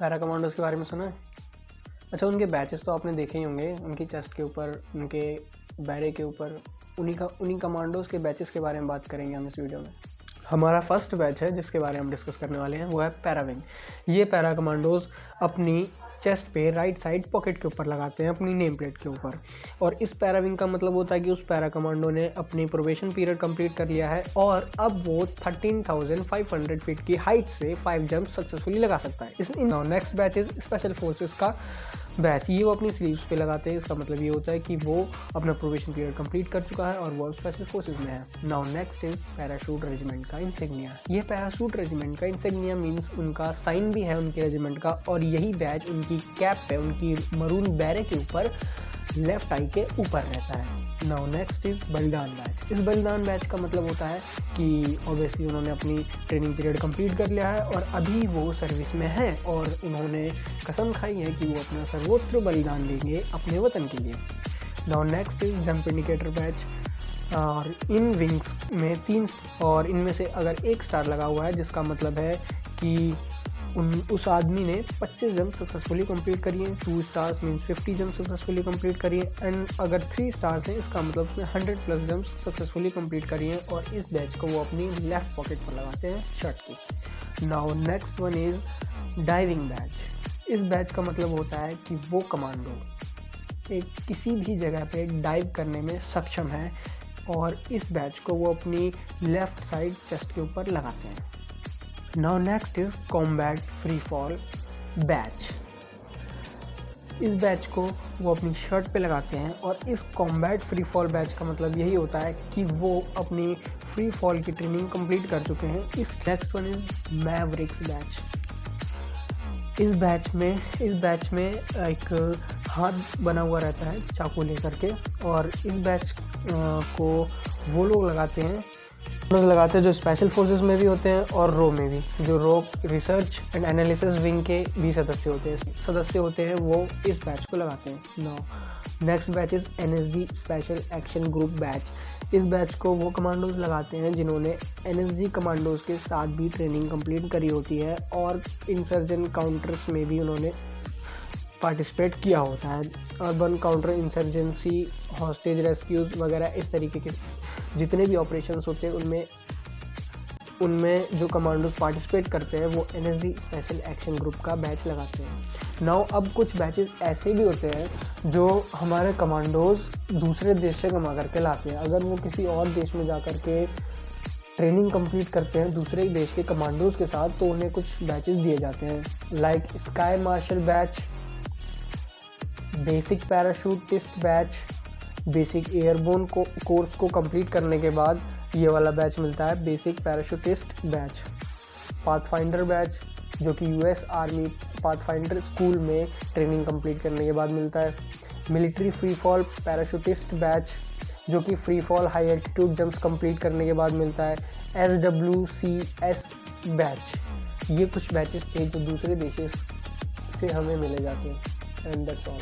Para commandos के बारे में सुना है? अच्छा, उनके बैचेस तो आपने देखे ही होंगे, उनकी चेस्ट के ऊपर, उनके बैरे के ऊपर, उन्हीं कमांडोज़ के बैचेस के बारे में बात करेंगे हम इस वीडियो में। हमारा फर्स्ट बैच है जिसके बारे में हम डिस्कस करने वाले हैं, वो है पैराविंग। ये पैरा कमांडोज़ अपनी चेस्ट पे राइट साइड पॉकेट के ऊपर लगाते हैं, अपनी नेम प्लेट के ऊपर। और इस पैराविंग का मतलब होता है कि उस पैरा कमांडो ने अपनी प्रोबेशन पीरियड कंप्लीट कर लिया है और अब वो 13,500 फीट की हाइट से 5 जंप सक्सेसफुली लगा सकता है। Next batch is special forces का बैच। ये वो अपनी स्लीव्स पे लगाते हैं। इसका मतलब ये होता है कि वो अपना प्रोबेशन पीरियड कंप्लीट कर चुका है और वो स्पेशल फोर्सेस में है। Now next is parachute regiment का इंसिग्निया। ये पैराशूट रेजिमेंट का इंसिग्निया मीन्स उनका साइन भी है उनके रेजिमेंट का, और यही बैच उनकी कैप पे, उनकी मरून बैरे के ऊपर लेफ्ट आई के ऊपर रहता है। नाउ नेक्स्ट इज बलिदान बैच। इस बलिदान बैच का मतलब होता है कि ऑब्वियसली उन्होंने अपनी ट्रेनिंग पीरियड कंप्लीट कर लिया है और अभी वो सर्विस में हैं और उन्होंने कसम खाई है कि वो अपना सर्वोच्च बलिदान देंगे अपने वतन के लिए। Now next is jump indicator batch. और इन विंग्स में 3 और इनमें से अगर 1 स्टार लगा हुआ है, जिसका मतलब है कि उस आदमी ने 25 जंप सक्सेसफुली कंप्लीट करी है। 2 stars means 50 jump successfully complete करी है, एंड अगर 3 स्टार्स हैं इसका मतलब उसने 100+ जंप सक्सेसफुली कंप्लीट करी है। और इस बैच को वो अपनी लेफ्ट पॉकेट पर लगाते हैं शर्ट की। Now next one is diving batch. इस बैच का मतलब होता है कि वो कमांडो एक किसी भी जगह पे डाइव करने में सक्षम है और इस बैच को वो अपनी लेफ्ट साइड चेस्ट के ऊपर लगाते हैं। Now next is combat free fall batch. इस बैच को वो अपनी शर्ट पे लगाते हैं और इस कॉम्बैट फ्री फॉल बैच का मतलब यही होता है कि वो अपनी फ्री फॉल की ट्रेनिंग कंप्लीट कर चुके हैं। इस next one is Mavericks batch. इस बैच में एक हाथ बना हुआ रहता है चाकू लेकर के, और इस बैच को वो लोग लगाते हैं जो स्पेशल फोर्सेस में भी होते हैं और रो में भी, जो रो रिसर्च एंड एनालिसिस विंग के भी सदस्य होते हैं, वो इस बैच को लगाते हैं। Now next batch is NSG special action group batch. इस बैच को वो कमांडोज लगाते हैं जिन्होंने NSG कमांडोज के साथ भी ट्रेनिंग कंप्लीट करी होती है और इंसर्जन काउंटर्स में भी उन्होंने पार्टिसिपेट किया होता है। Urban counter insurgency, hostage rescues वगैरह इस तरीके के जितने भी ऑपरेशंस होते हैं उनमें जो कमांडोज पार्टिसिपेट करते हैं वो NSG स्पेशल एक्शन ग्रुप का बैच लगाते हैं। नाउ अब कुछ बैचेस ऐसे भी होते हैं जो हमारे कमांडोज दूसरे देश से कमा करके लाते हैं। अगर वो किसी और देश में जा कर के ट्रेनिंग कंप्लीट करते हैं दूसरे देश के कमांडोज के साथ, तो उन्हें कुछ बैचेस दिए जाते हैं, like sky marshal badge, basic parachutist badge. Basic airborne course को कंप्लीट करने के बाद ये वाला बैच मिलता है, basic parachutist badge. Pathfinder badge, जो कि US आर्मी पाथफाइंडर स्कूल में ट्रेनिंग कंप्लीट करने के बाद मिलता है। Military free fall parachutist badge, जो कि free fall high altitude jumps complete करने के बाद मिलता है। SWCS badge. ये कुछ बैचेस थे जो दूसरे देशों से हमें मिले जाते हैं। And that's all.